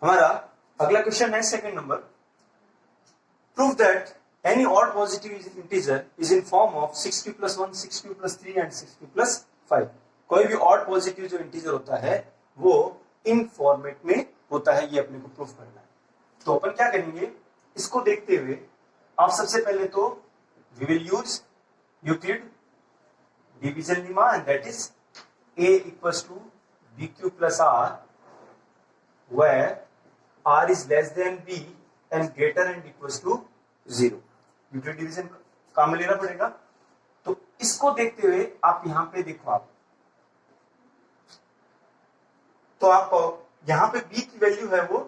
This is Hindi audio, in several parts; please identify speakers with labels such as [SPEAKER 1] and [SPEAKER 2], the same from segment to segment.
[SPEAKER 1] हमारा अगला क्वेश्चन है second number, prove that any odd positive integer is in form of 6q + 1, 6q + 3 and 6q + 5। कोई भी ऑड पॉजिटिव जो इंटीजर होता है वो इन फॉर्मेट में होता है, ये अपने को प्रूफ करना है। तो अपन क्या करेंगे, इसको देखते हुए आप सबसे पहले तो we will use Euclid division lemma and that is a equals to bq plus r where r is less than b and greater and equals to 0। Euclid division काम में लेना पड़ेगा। तो इसको देखते हुए आप यहां पे देखो, आप यहां पे b की वैल्यू है वो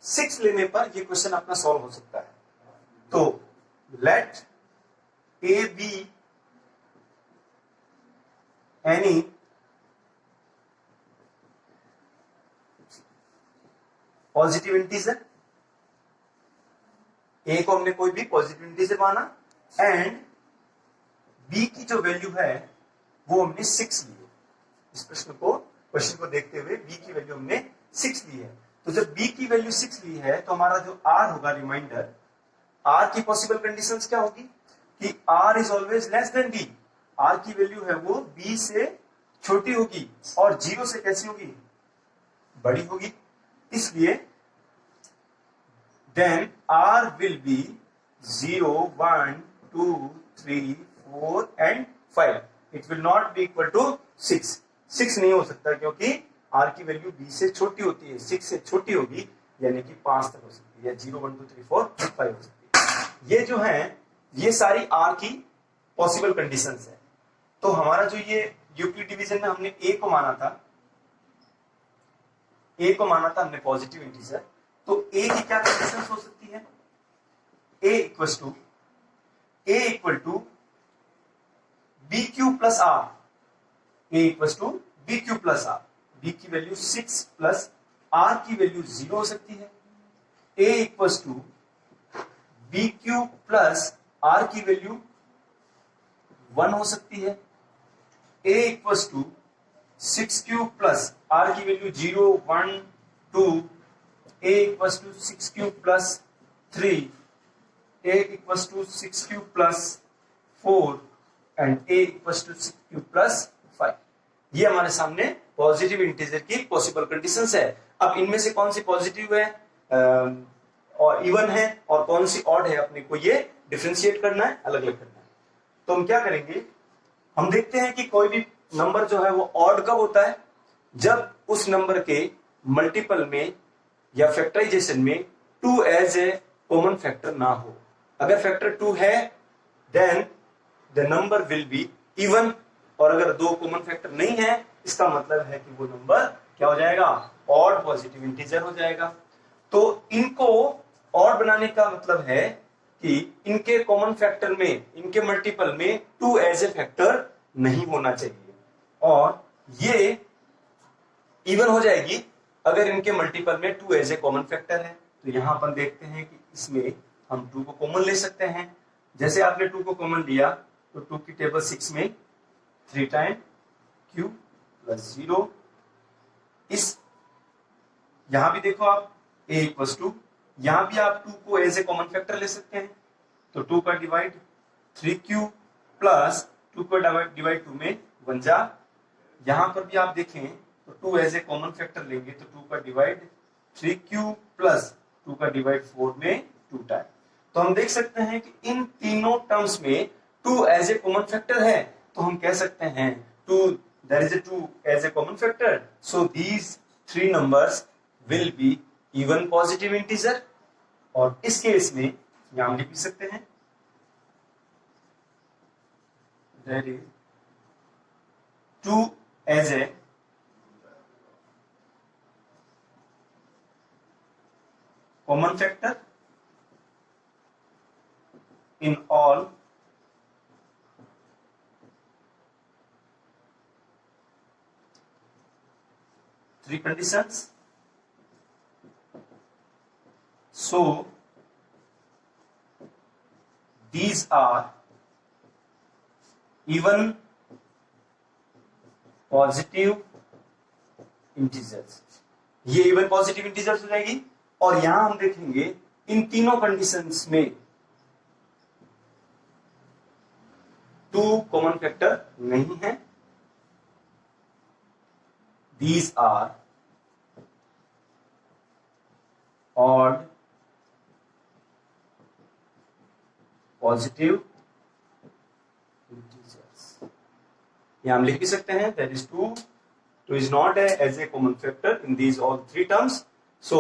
[SPEAKER 1] 6 लेने पर ये क्वेश्चन अपना सॉल्व हो सकता है। तो let a B any positive integer, A को हमने कोई भी पॉजिटिव इंटीजर माना एंड बी की जो वैल्यू है वो हमने 6 ली है। इस क्वेश्चन को देखते हुए बी की वैल्यू हमने 6 ली है। तो जब बी की वैल्यू 6 ली है तो हमारा जो आर होगा, रिमाइंडर आर की पॉसिबल कंडीशंस क्या होगी कि R is always less than B. R की वैल्यू है वो बी से छोटी होगी और 0 से कैसी होगी, बड़ी होगी। इसलिए then R will be 0, 1, 2, 3, 4 and 5। It will not be equal to 6। 6 नहीं हो सकता क्योंकि आर की वैल्यू बी से छोटी होती है, 6 से छोटी होगी यानी कि 5 तक हो सकती है, 0, 1, 2, 3, 4, 5 हो सकती है। ये जो है ये सारी आर की पॉसिबल कंडीशंस है। तो हमारा जो ये यूक्लिड डिवीजन में हमने ए को माना था, हमने पॉजिटिव इंटीजर। तो ए की क्या कंडीशंस हो सकती है, A equal to B Q plus R, A equal to B Q plus R. B की वैल्यू 6 प्लस आर की वैल्यू 0 हो सकती है। A equal to B Q plus R की वैल्यू 1 हो सकती है। A equal to 6q plus R की वैल्यू 0, 1, 2। a equals to 6q plus 3, a equals to 6q plus 4 and a equals to 6q plus 5। ये हमारे सामने पॉजिटिव इंटीजर की पॉसिबल कंडीशंस है। अब इनमें से कौन सी पॉजिटिव है और इवन है और कौन सी ऑड है, अपने को ये डिफरेंशिएट करना है, अलग अलग करना है। तो हम क्या करेंगे, हम देखते हैं कि कोई भी नंबर जो है वो ऑड कब होता है, जब उस नंबर के मल्टीपल में या फैक्टराइजेशन में 2 एज ए कॉमन फैक्टर ना हो। अगर फैक्टर 2 है then the number will be even, और अगर 2 कॉमन फैक्टर नहीं है इसका मतलब है कि वो नंबर क्या हो जाएगा, ऑड पॉजिटिव इंटीजर हो जाएगा। तो इनको ऑड बनाने का मतलब है कि इनके कॉमन फैक्टर में, इनके मल्टीपल में 2 एज ए फैक्टर नहीं होना चाहिए, और ये इवन हो जाएगी अगर इनके मल्टीपल में 2 एज ए कॉमन फैक्टर है। तो यहां अपन देखते हैं कि इसमें हम 2 को कॉमन ले सकते हैं। जैसे आपने 2 को कॉमन लिया तो 2 की टेबल 6 में 3 टाइम q प्लस 0। इस यहां भी देखो आप a इक्वल टू, यहां भी आप 2 को एज ए कॉमन फैक्टर ले सकते हैं। तो 2 का डिवाइड 3q प्लस 2 को डिवाइड 2 में 1 जा। यहां पर भी आप देखें तो 2 एज ए कॉमन फैक्टर लेंगे तो 2 का डिवाइड 3q प्लस 2 का डिवाइड 4 में 2 टाइम। तो हम देख सकते हैं कि इन तीनों टर्म्स में 2 एज ए कॉमन फैक्टर है। तो हम कह सकते हैं 2 there is a 2 as a common factor, so these 3 numbers will be even positive integer. और इस केस में यहां हम लिख सकते हैं there is 2 as a common factor in all three conditions. So these are even positive integers. ये इवन पॉजिटिव इंटीजर्स हो जाएगी और यहां हम देखेंगे इन तीनों कंडीशंस में 2 कॉमन फैक्टर नहीं है. These are odd positive integers. यहां हम लिख भी सकते हैं that is 2 is not as a common factor in these all three terms, so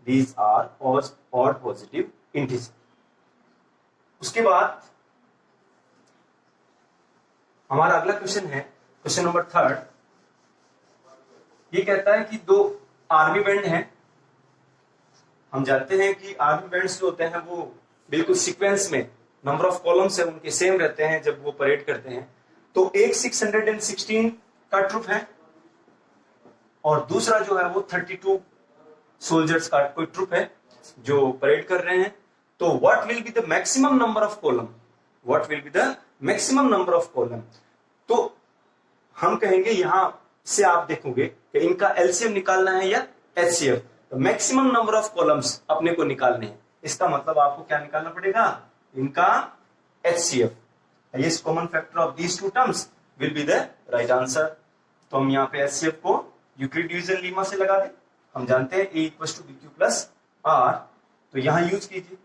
[SPEAKER 1] these are odd positive integers. उसके बाद हमारा अगला क्वेश्चन है क्वेश्चन नंबर 3. ये कहता है कि 2 आर्मी बैंड हैं. हम जानते हैं कि आर्मी बैंड्स जो होते हैं वो बिल्कुल सीक्वेंस में नंबर ऑफ कॉलम्स है उनके सेम रहते हैं जब वो परेड करते हैं. तो एक 616 का ट्रूप है और दूसरा जो है वो 32 सोल्जर्स का कोई ट्रूप है जो परेड कर रहे हैं. तो what will be the maximum number of column, what will be the maximum number of column. तो हम कहेंगे यहां से आप देखोगे कि इनका एलसीएम निकालना है या एचसीएफ. तो मैक्सिमम नंबर ऑफ कॉलम्स अपने को निकालने हैं. इसका मतलब आपको क्या निकालना पड़ेगा, इनका HCF. Highest common factor of these two terms will be the right answer. तो हम यहाँ पे एचसीएफ को यूक्लिड डिवीजन लीमा से लगा दें. हम जानते हैं a = bq + r. तो यहां यूज कीजिए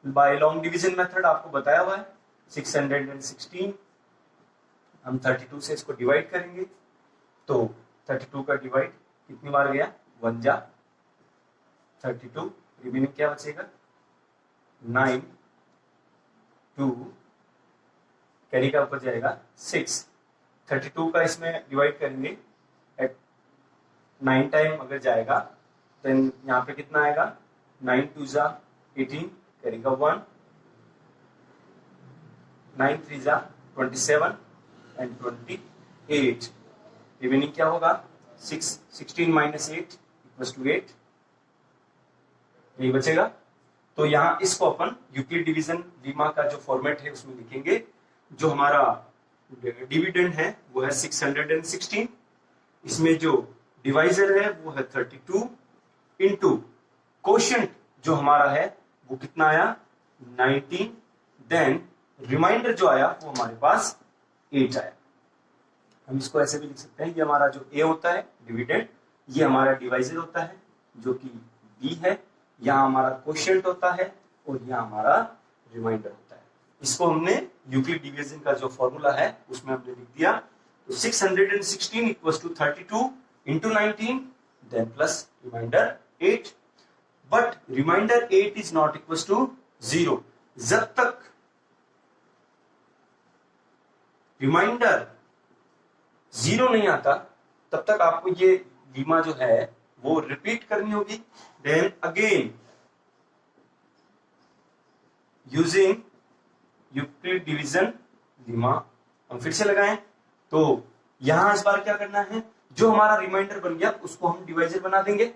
[SPEAKER 1] बाय लॉन्ग डिवीजन मेथड, आपको बताया हुआ है. 616 हम 32 से इसको डिवाइड करेंगे. तो 32 का डिवाइड कितनी बार गया, 1 जा 32, रिमेनिंग क्या बचेगा 9, 2 कैरी का ऊपर जाएगा 6. 32 का इसमें डिवाइड करेंगे एट 9 टाइम अगर जाएगा देन यहाँ पे कितना आएगा 9 2 जा 18, कैरी का 1, 9 3 जा 27 एंड 28. रिमेनिंग क्या होगा 16 - 8 = 8. यही बचेगा. तो यहां इसको अपन यूक्लिड डिवीजन लीमा का जो फॉर्मेट है उसमें लिखेंगे. जो हमारा डिविडेंड है वो है 616. इसमें जो डिवाइजर है वो है 32 इंटू कोशेंट जो हमारा है वो कितना आया 19. देन रिमाइंडर जो आया वो हमारे पास 8 आया. हम इसको ऐसे भी लिख सकते हैं, ये हमारा जो ए होता है डिविडेंड, ये हमारा डिवाइजर होता है जो कि बी है, यहाँ हमारा कोशेंट होता है और यहाँ हमारा रिमाइंडर होता है. इसको हमने यूक्लिड डिवीजन का जो फॉर्मूला है उसमें हमने लिख दिया. तो 616 = 32 × 19 then plus remainder 8. But remainder 8 is not equal to 0. जब तक रिमाइंडर 0 नहीं आता तब तक आपको ये लीमा जो है वो रिपीट करनी होगी. Then again using Euclid division lemma हम फिर से लगाएं. तो यहां इस बार क्या करना है, जो हमारा रिमाइंडर बन गया उसको हम डिवाइजर बना देंगे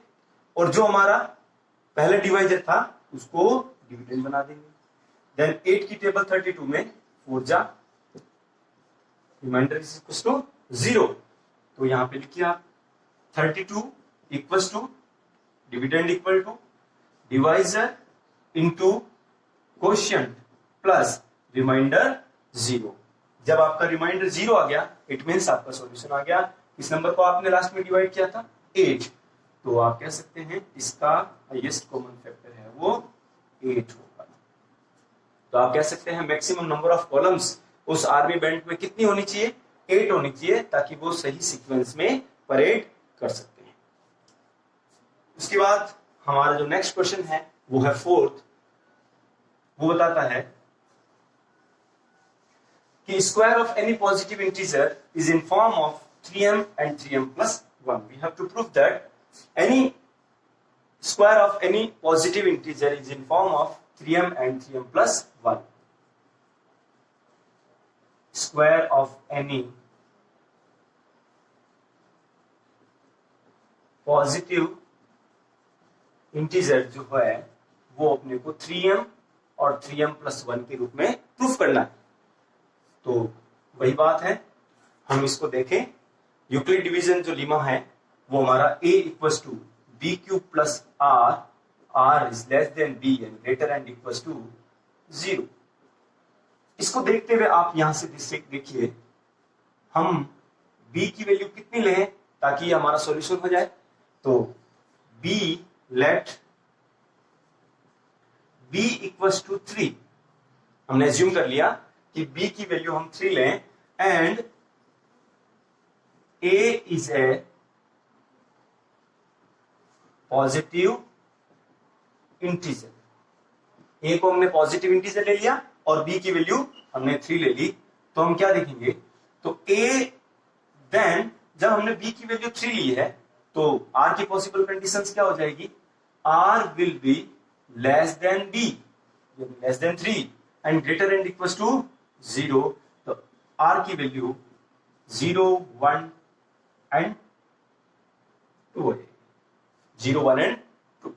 [SPEAKER 1] और जो हमारा पहले डिवाइजर था उसको डिविडेंड बना देंगे. देन 8 की टेबल 32 में 4 जा रिमाइंडर इज इक्वल टू 0. तो यहां पे लिखिए आप 32 equal to dividend equal to divisor into quotient plus remainder 0. जब आपका रिमाइंडर 0 आ गया इट मींस आपका सॉल्यूशन आ गया. इस नंबर को आपने लास्ट में डिवाइड किया था 8. तो आप कह सकते हैं इसका हाईएस्ट कॉमन फैक्टर है वो 8 होगा. तो आप कह सकते हैं मैक्सिमम नंबर ऑफ कॉलम्स उस आर्मी बैंड में कितनी होनी चाहिए, 8 होनी चाहिए, ताकि वो सही सीक्वेंस में परेड कर सकते हैं. उसके बाद हमारा जो नेक्स्ट क्वेश्चन है वो है 4th. वो बताता है कि square of any positive integer is in form of 3m and 3m plus 1. We have to prove that any square of any positive integer is in form of 3m and 3m plus 1. Square of any positive integer जो है वो अपने को 3m और 3m+1 के रूप में प्रूफ करना है. तो वही बात है, हम इसको देखें. यूक्लिड डिवीजन जो लीमा है वो हमारा a = bq + r r is less than b and greater and equals to 0। इसको देखते हुए आप यहां से देखिए हम b की वैल्यू कितनी लें ताकि हमारा सॉल्यूशन हो जाए। तो b let b equals to 3, हमने एज्यूम कर लिया कि b की वैल्यू हम 3 लें and a is a positive integer. a को हमने पॉजिटिव इंटीजर ले लिया और b की वैल्यू हमने 3 ले ली। तो हम क्या देखेंगे, तो a देन जब हमने b की वैल्यू 3 ली है तो r की पॉसिबल कंडीशंस क्या हो जाएगी, r will be less than b less than 3 and greater and equals to 0। तो r की वैल्यू 0 1 एंड 2 है, 0 1 एंड 2।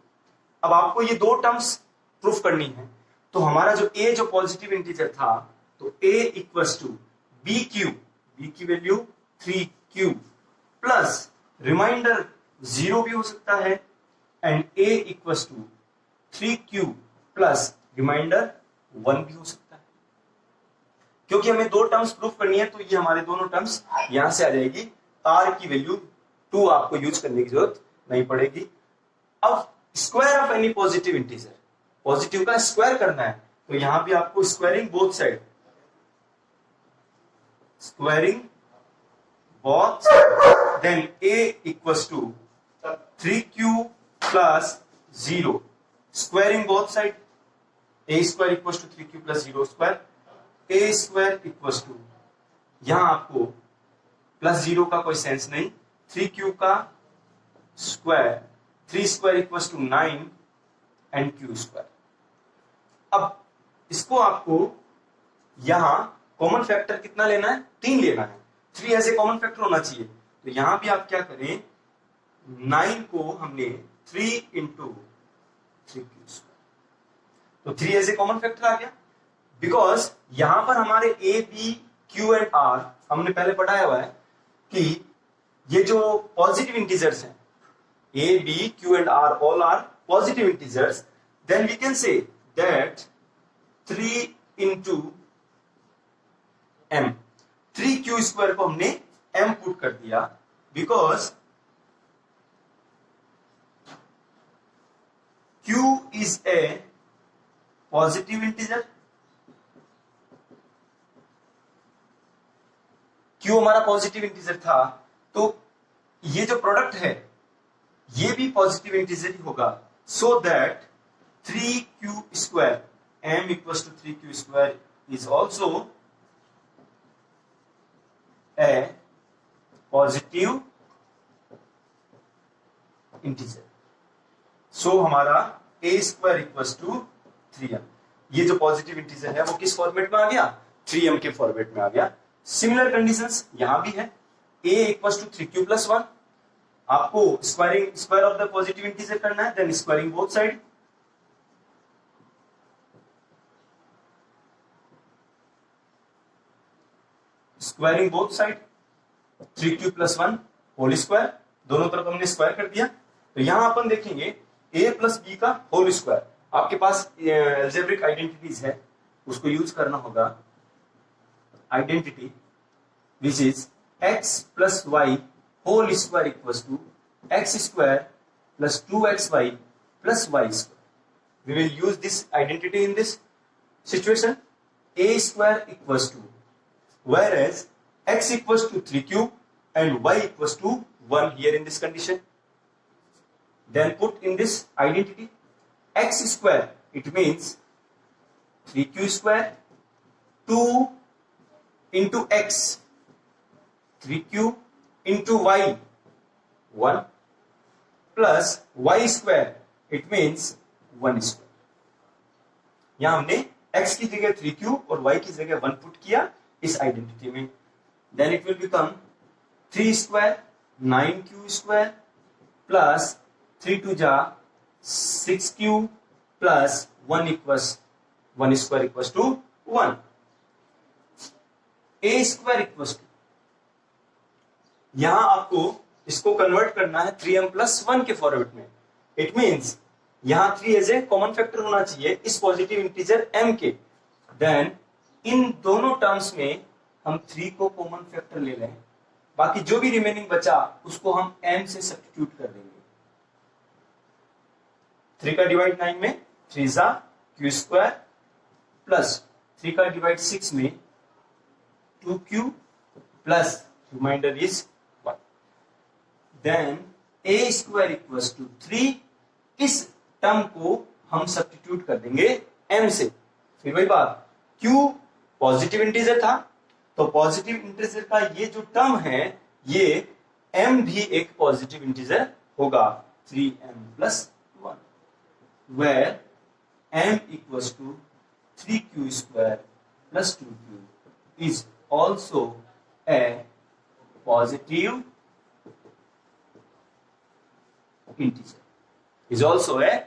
[SPEAKER 1] अब आपको ये दो टर्म्स प्रूफ करनी है। तो हमारा जो a जो पॉजिटिव इंटीजर था तो a equals to b cube, b की वैल्यू 3 क्यूब प्लस रिमाइंडर 0 भी हो सकता है and a equals to 3 cube plus remainder 1 भी हो सकता है। क्योंकि हमें दो टर्म्स प्रूफ करनी है तो ये हमारे दोनों टर्म्स यहां से आ जाएगी। r की वैल्यू 2 आपको यूज करने की जरूरत नहीं पड़ेगी। अब square of any positive integer, positive का स्क्वायर करना है तो यहां भी आपको squaring both side, squaring both then a equals to 3q plus 0, squaring both side, a square equals to 3q plus 0 square, a square equals to, यहां आपको प्लस 0 का कोई सेंस नहीं, 3q का square, 3 square equals to 9 and q square. अब इसको आपको यहां कॉमन फैक्टर कितना लेना है, 3 लेना है, 3 ऐसे कॉमन फैक्टर होना चाहिए। तो यहां भी आप क्या करें, 9 को हमने 3 इंटू 3q स्क्वायर, तो 3 ऐसे कॉमन फैक्टर आ गया। बिकॉज यहां पर हमारे a b q and r हमने पहले पढ़ाया हुआ है कि ये जो पॉजिटिव इंटीजर्स हैं a b q and r all are positive integers, then we can say that 3 into m, 3q square को हमने m पुट कर दिया because q is a positive integer, q हमारा पॉजिटिव इंटीजर था तो ये जो प्रोडक्ट है ये भी पॉजिटिव इंटीजर ही होगा। So that 3q square m equals to 3q square is also a positive integer. So हमारा a square equals to 3m, ये जो पॉजिटिव इंटीजर है वो किस फॉर्मेट में आ गया, 3m के फॉर्मेट में आ गया। सिमिलर कंडीशंस यहां भी है, a equals to 3q plus 1, आपको square of the positive integer करना है, then squaring both side, squaring both side 3q plus 1 whole square, दोनों तरफ हमने स्क्वायर कर दिया। तो यहां अपन देखेंगे a प्लस b का होल स्क्वायर, आपके पास अलजेब्रिक आइडेंटिटीज है उसको यूज करना होगा। Identity which is x plus y whole square equals to x square plus 2xy plus y square. We will use this identity in this situation. a square equals to, whereas x equals to 3q and y equals to 1 here in this condition. Then put in this identity x square, it means 3q square 2 into x, 3q into y 1 plus y square, it means 1 square. यहां हमने x की जगह 3q और y की जगह 1 पुट किया इस आइडेंटिटी में। Then it will become 3 square 9q square plus 3 two जा 6q plus 1 equals 1 square equals to 1। a square equals to, यहां आपको इसको कन्वर्ट करना है 3m प्लस 1 के फॉर्मेट में। इट मींस यहां 3 एज ए कॉमन फैक्टर होना चाहिए इस पॉजिटिव इंटीजर m के। देन इन दोनों टर्म्स में हम 3 को कॉमन फैक्टर ले लें, बाकी जो भी रिमेनिंग बचा उसको हम m से सब्स्टिट्यूट कर देंगे। 3 का डिवाइड 9 में 3 जा क्यू स्क्वायर प्लस 3 का डिवाइड 6 में 2q plus remainder is 1। Then a square equals to 3, इस टर्म को हम सब्स्टिट्यूट कर देंगे m से। फिर वही बात, q पॉजिटिव इंटीजर था तो पॉजिटिव इंटीजर का ये जो टर्म है ये m भी एक पॉजिटिव इंटीजर होगा 3m plus 1, where m equals to 3q square plus 2q is also a positive integer, is also a